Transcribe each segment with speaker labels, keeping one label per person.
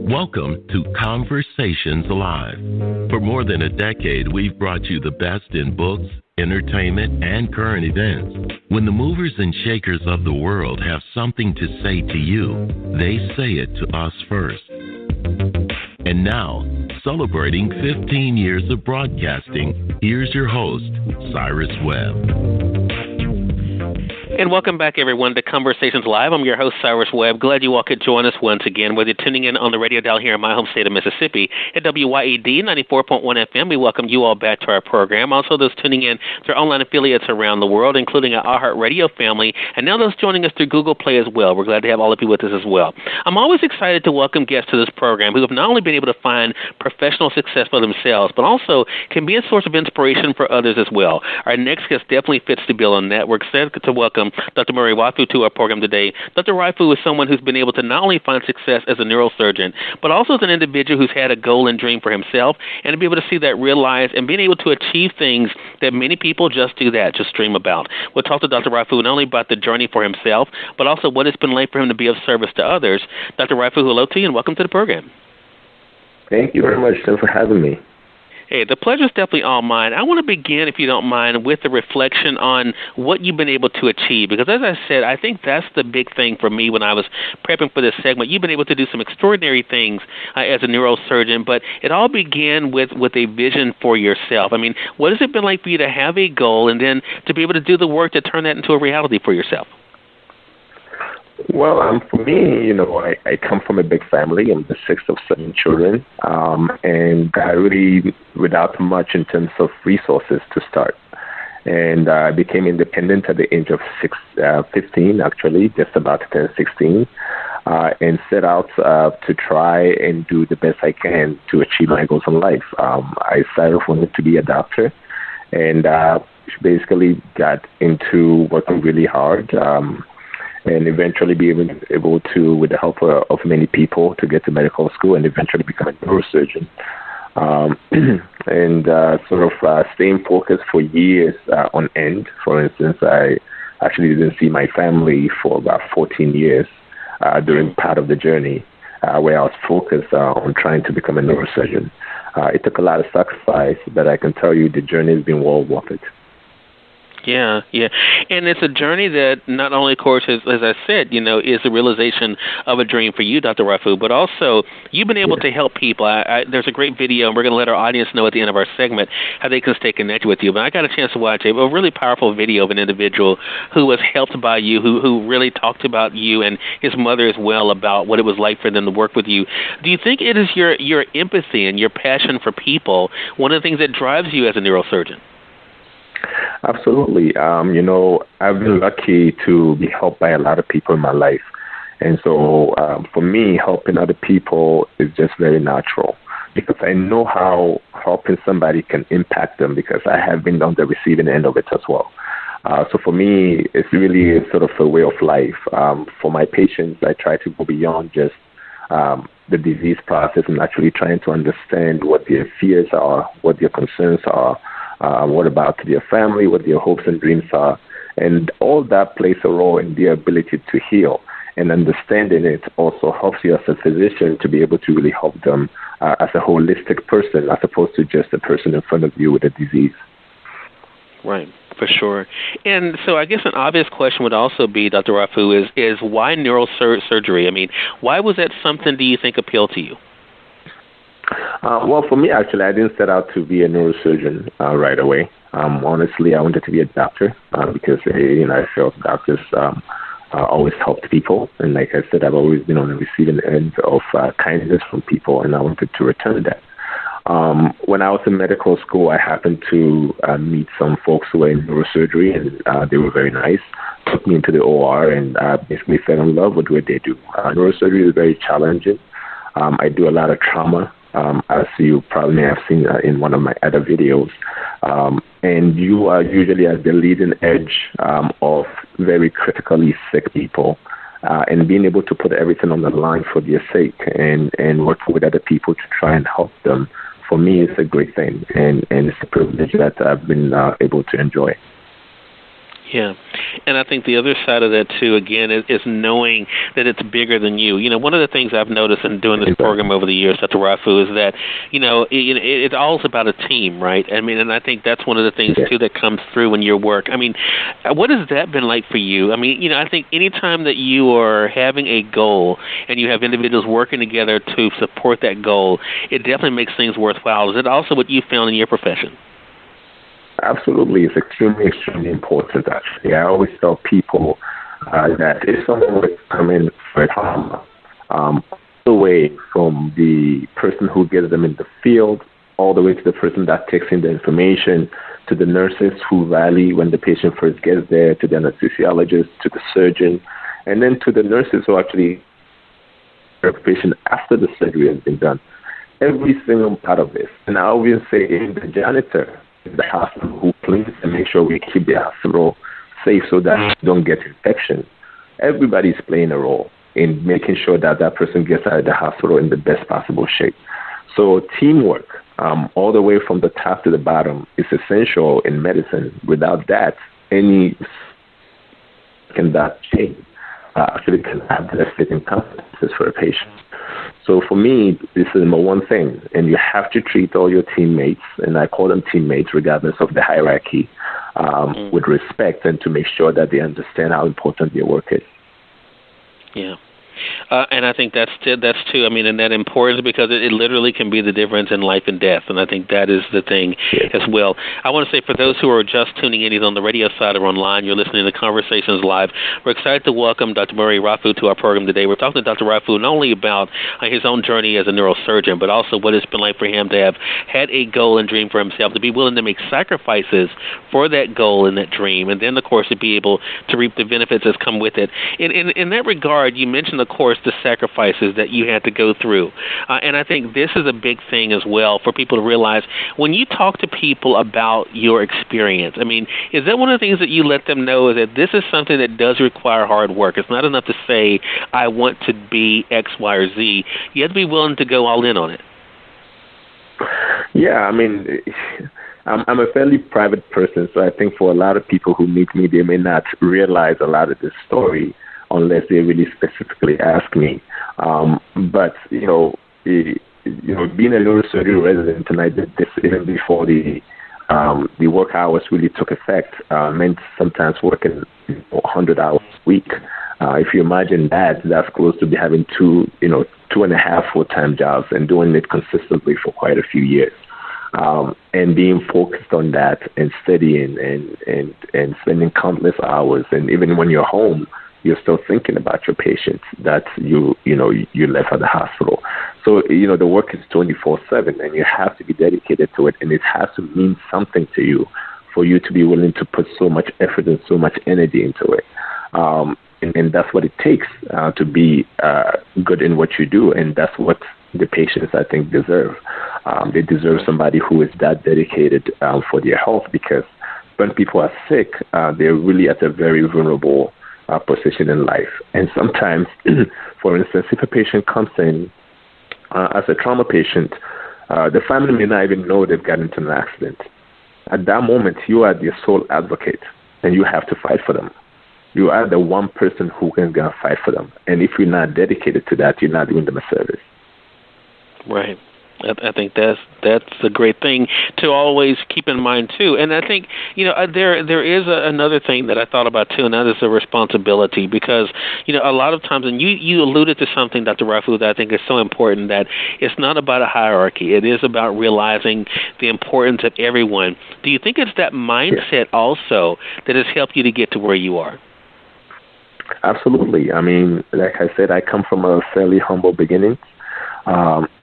Speaker 1: Welcome to Conversations Live. For more than a decade, we've brought you the best in books, entertainment, and current events. When the movers and shakers of the world have something to say to you, they say it to us first. And now, celebrating 15 years of broadcasting, here's your host, Cyrus Webb.
Speaker 2: And welcome back, everyone, to Conversations Live. I'm your host, Cyrus Webb. Glad you all could join us once again, whether you're tuning in on the radio dial here in my home state of Mississippi at WYED 94.1 FM. We welcome you all back to our program. Also, those tuning in through online affiliates around the world, including our iHeartRadio family, and now those joining us through Google Play as well. We're glad to have all of you with us as well. I'm always excited to welcome guests to this program who have not only been able to find professional success for themselves, but also can be a source of inspiration for others as well. Our next guest definitely fits the bill on that. We're excited to welcome Dr. Muri Raifu to our program today. Dr. Raifu is someone who's been able to not only find success as a neurosurgeon, but also as an individual who's had a goal and dream for himself, and to be able to see that realized and being able to achieve things that many people just do that, just dream about. We'll talk to Dr. Raifu not only about the journey for himself, but also what it's been like for him to be of service to others. Dr. Raifu, hello to you, and welcome to the program.
Speaker 3: Thank you very much for having me.
Speaker 2: Hey, the pleasure is definitely all mine. I want to begin, if you don't mind, with a reflection on what you've been able to achieve. Because as I said, I think that's the big thing for me when I was prepping for this segment. You've been able to do some extraordinary things as a neurosurgeon, but it all began with a vision for yourself. I mean, what has it been like for you to have a goal and then to be able to do the work to turn that into a reality for yourself?
Speaker 3: Well, for me, I come from a big family. I'm the sixth of 7 children, and I really, without much in terms of resources to start. And I became independent at the age of 15, actually, just about to turn 16, and set out to try and do the best I can to achieve my goals in life. I started wanting to be a doctor, and basically got into working really hard, and eventually be able to, with the help of many people, to get to medical school and eventually become a neurosurgeon. And sort of staying focused for years on end. For instance, I actually didn't see my family for about 14 years during part of the journey where I was focused on trying to become a neurosurgeon. It took a lot of sacrifice, but I can tell you the journey has been well worth it.
Speaker 2: Yeah. And it's a journey that not only, of course, as I said, is the realization of a dream for you, Dr. Raifu, but also you've been able to help people. There's a great video, and we're going to let our audience know at the end of our segment how they can stay connected with you. But I got a chance to watch a really powerful video of an individual who was helped by you, who really talked about you and his mother as well about what it was like for them to work with you. Do you think it is your empathy and your passion for people one of the things that drives you as a neurosurgeon?
Speaker 3: Absolutely. I've been lucky to be helped by a lot of people in my life. And so for me, helping other people is just very natural because I know how helping somebody can impact them because I have been on the receiving end of it as well. So for me, it's really sort of a way of life. For my patients, I try to go beyond just the disease process and actually trying to understand what their fears are, what their concerns are, what about their family, what their hopes and dreams are. And all that plays a role in their ability to heal. And understanding it also helps you as a physician to be able to really help them as a holistic person as opposed to just a person in front of you with a disease.
Speaker 2: Right, for sure. And so I guess an obvious question would also be, Dr. Raifu, is why neurosurgery? I mean, why was that something do you think appealed to you?
Speaker 3: Well, for me, actually, I didn't set out to be a neurosurgeon right away. Honestly, I wanted to be a doctor because, I felt doctors always helped people. And like I said, I've always been on the receiving end of kindness from people, and I wanted to return that. When I was in medical school, I happened to meet some folks who were in neurosurgery, and they were very nice. Took me into the OR and basically fell in love with what they do. Neurosurgery is very challenging. I do a lot of trauma. As you probably may have seen in one of my other videos. And you are usually at the leading edge of very critically sick people and being able to put everything on the line for their sake and work with other people to try and help them, for me, it's a great thing. And it's a privilege that I've been able to enjoy.
Speaker 2: Yeah. And I think the other side of that, too, again, is knowing that it's bigger than you. You know, one of the things I've noticed in doing this program over the years, Dr. Raifu, is that, it's all about a team, right? I mean, and I think that's one of the things, too, that comes through in your work. I mean, what has that been like for you? I mean, I think anytime that you are having a goal and you have individuals working together to support that goal, it definitely makes things worthwhile. Is it also what you found in your profession?
Speaker 3: Absolutely. It's extremely, extremely important, actually. I always tell people that if someone were to come in for trauma, all the way from the person who gets them in the field, all the way to the person that takes in the information, to the nurses who rally when the patient first gets there, to the anesthesiologist, to the surgeon, and then to the nurses who actually the patient after the surgery has been done. Every single part of this. And I always say, in the janitor in the hospital who cleans and make sure we keep the hospital safe so that we don't get infection. Everybody's playing a role in making sure that that person gets out of the hospital in the best possible shape. So teamwork, all the way from the top to the bottom, is essential in medicine. Without that, any can that change actually can have devastating consequences for a patient. So for me, this is number one thing, and you have to treat all your teammates, and I call them teammates regardless of the hierarchy, with respect and to make sure that they understand how important their work is.
Speaker 2: Yeah. And I think that's too. I mean, and that importance because it literally can be the difference in life and death. And I think that is the thing as well. I want to say for those who are just tuning in either on the radio side or online, you're listening to Conversations Live. We're excited to welcome Dr. Muri Raifu to our program today. We're talking to Dr. Raifu not only about his own journey as a neurosurgeon, but also what it's been like for him to have had a goal and dream for himself, to be willing to make sacrifices for that goal and that dream, and then, of course, to be able to reap the benefits that come with it. In that regard, you mentioned, of course, the sacrifices that you had to go through. And I think this is a big thing as well for people to realize when you talk to people about your experience. I mean, is that one of the things that you let them know is that this is something that does require hard work? It's not enough to say, I want to be X, Y, or Z. You have to be willing to go all in on it.
Speaker 3: Yeah, I mean, I'm a fairly private person, so I think for a lot of people who meet me, they may not realize a lot of this story unless they really specifically ask me. But being a neurosurgery resident, and I did this even before the work hours really took effect, meant sometimes working 100 hours a week. If you imagine that, that's close to be having 2.5 full-time jobs and doing it consistently for quite a few years. And being focused on that and studying and spending countless hours, and even when you're home, you're still thinking about your patients that you left at the hospital. So, the work is 24/7, and you have to be dedicated to it, and it has to mean something to you for you to be willing to put so much effort and so much energy into it. And that's what it takes to be good in what you do, and that's what the patients, I think, deserve. They deserve somebody who is that dedicated for their health, because when people are sick, they're really at a very vulnerable position in life. And sometimes, for instance, if a patient comes in as a trauma patient, the family may not even know they've gotten into an accident. At that moment, you are their sole advocate, and you have to fight for them. You are the one person who can go fight for them. And if you're not dedicated to that, you're not doing them a service.
Speaker 2: Right. I think that's a great thing to always keep in mind too. And I think there is another thing that I thought about too, and that is the responsibility. Because a lot of times, and you alluded to something, Dr. Raifu, that I think is so important, that it's not about a hierarchy. It is about realizing the importance of everyone. Do you think it's that mindset also that has helped you to get to where you are?
Speaker 3: Absolutely. I mean, like I said, I come from a fairly humble beginning.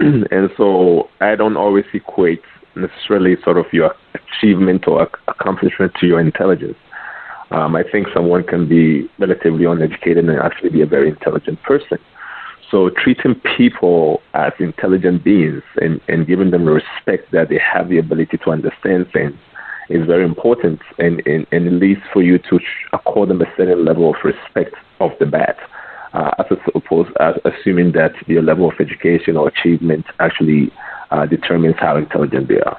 Speaker 3: And so I don't always equate necessarily sort of your achievement or accomplishment to your intelligence. I think someone can be relatively uneducated and actually be a very intelligent person. So treating people as intelligent beings and giving them the respect that they have the ability to understand things is very important, and at least for you to accord them a certain level of respect off the bat. As opposed as assuming that your level of education or achievement actually determines how intelligent they are.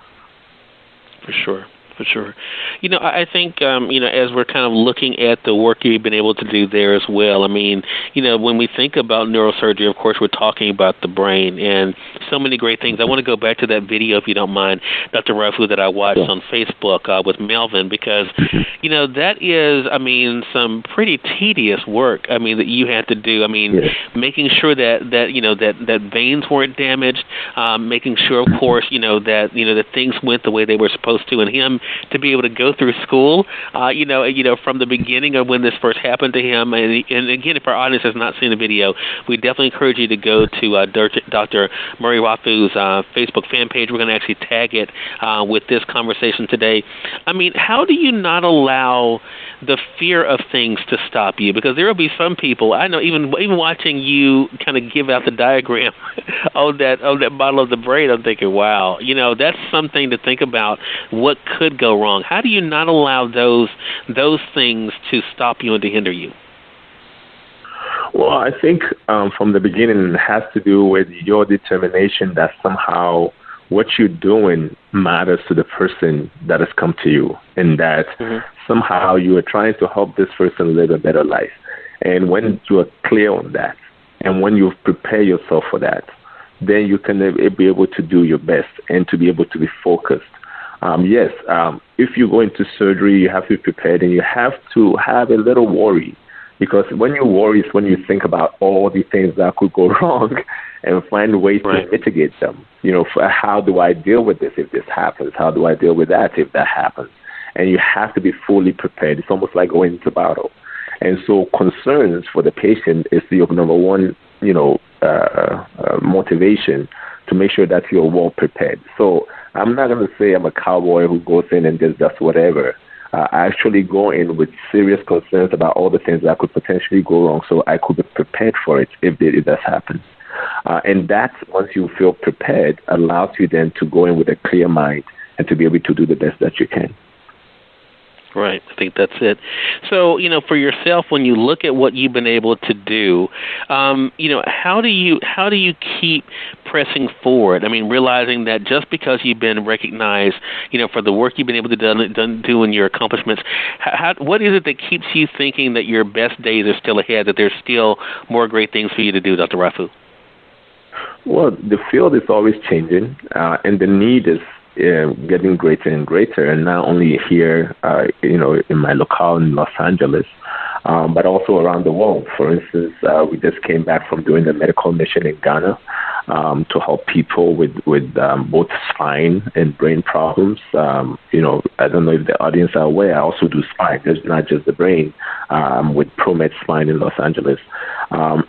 Speaker 2: For sure. For sure. I think, as we're kind of looking at the work you've been able to do there as well, I mean, when we think about neurosurgery, of course, we're talking about the brain and so many great things. I want to go back to that video, if you don't mind, Dr. Raifu, that I watched on Facebook with Melvin, because, that is, I mean, some pretty tedious work, I mean, that you had to do. I mean, making sure that veins weren't damaged, making sure, of course, that things went the way they were supposed to, and him to be able to go through school, from the beginning of when this first happened to him. And again, if our audience has not seen the video, we definitely encourage you to go to Dr. Muri Raifu's Facebook fan page. We're going to actually tag it with this conversation today. I mean, how do you not allow the fear of things to stop you? Because there will be some people, I know, even watching you kind of give out the diagram on that model of the brain, I'm thinking, wow, that's something to think about. What could go wrong? How do you not allow those things to stop you and to hinder you?
Speaker 3: Well, I think from the beginning it has to do with your determination that somehow what you're doing matters to the person that has come to you, and that somehow you are trying to help this person live a better life. And when you are clear on that, and when you prepare yourself for that, then you can be able to do your best and to be able to be focused. If you go into surgery, you have to be prepared, and you have to have a little worry, because when you worry is when you think about all the things that could go wrong and find ways to mitigate them. How do I deal with this if this happens? How do I deal with that if that happens? And you have to be fully prepared. It's almost like going into battle. And so concerns for the patient is the number one, motivation to make sure that you're well prepared. So I'm not going to say I'm a cowboy who goes in and just does whatever. I actually go in with serious concerns about all the things that could potentially go wrong, so I could be prepared for it if it does happen. And that, once you feel prepared, allows you then to go in with a clear mind and to be able to do the best that you can.
Speaker 2: Right. I think that's it. So, for yourself, when you look at what you've been able to do, how do you keep pressing forward? I mean, realizing that just because you've been recognized, for the work you've been able to do in your accomplishments, what is it that keeps you thinking that your best days are still ahead, that there's still more great things for you to do, Dr. Raifu?
Speaker 3: Well, the field is always changing, and the need is getting greater and greater, and not only here, in my locale in Los Angeles, but also around the world. For instance, we just came back from doing the medical mission in Ghana to help people with both spine and brain problems. I don't know if the audience are aware, I also do spine. There's not just the brain, with ProMed Spine in Los Angeles. The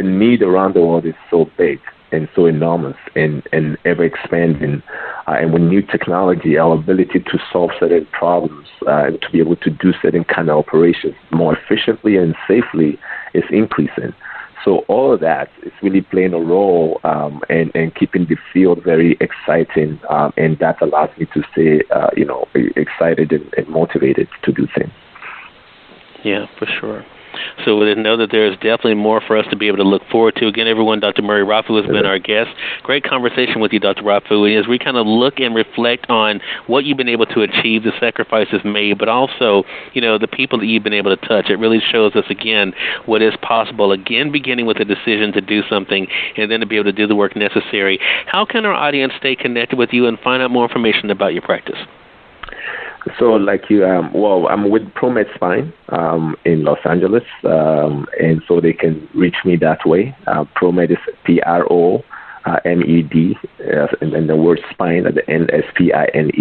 Speaker 3: need around the world is so big and so enormous and ever expanding. And with new technology, our ability to solve certain problems and to be able to do certain kind of operations more efficiently and safely is increasing. So all of that is really playing a role and keeping the field very exciting, and that allows me to stay, excited and motivated to do things.
Speaker 2: Yeah, for sure. So we know that there's definitely more for us to be able to look forward to. Again, everyone, Dr. Muri Raifu has been our guest. Great conversation with you, Dr. Raifu. And as we kind of look and reflect on what you've been able to achieve, the sacrifices made, but also, the people that you've been able to touch, it really shows us, again, what is possible. Again, beginning with a decision to do something and then to be able to do the work necessary. How can our audience stay connected with you and find out more information about your practice?
Speaker 3: So, I'm with ProMed Spine in Los Angeles, and so they can reach me that way. ProMed is PROMED, and then the word spine at the end, SPINE.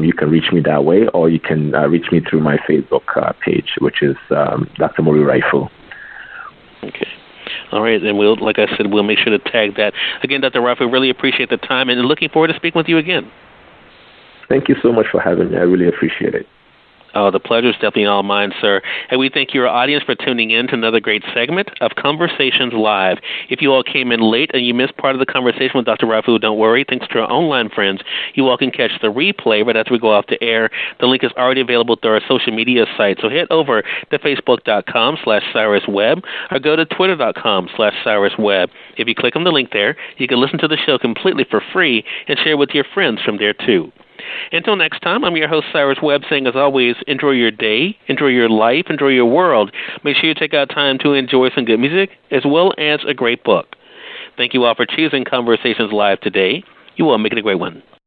Speaker 3: You can reach me that way, or you can reach me through my Facebook page, which is Dr. Muri Raifu.
Speaker 2: Okay. All right, and like I said, we'll make sure to tag that. Again, Dr. Raifu, really appreciate the time, and looking forward to speaking with you again.
Speaker 3: Thank you so much for having me. I really appreciate it.
Speaker 2: Oh, the pleasure is definitely all mine, sir. And we thank your audience for tuning in to another great segment of Conversations Live. If you all came in late and you missed part of the conversation with Dr. Raifu, don't worry. Thanks to our online friends, you all can catch the replay right after we go off the air. The link is already available through our social media site. So head over to Facebook.com/Cyrus Webb or go to Twitter.com/Cyrus Webb. If you click on the link there, you can listen to the show completely for free and share with your friends from there, too. Until next time, I'm your host, Cyrus Webb, saying, as always, enjoy your day, enjoy your life, enjoy your world. Make sure you take out time to enjoy some good music as well as a great book. Thank you all for choosing Conversations Live today. You all make it a great one.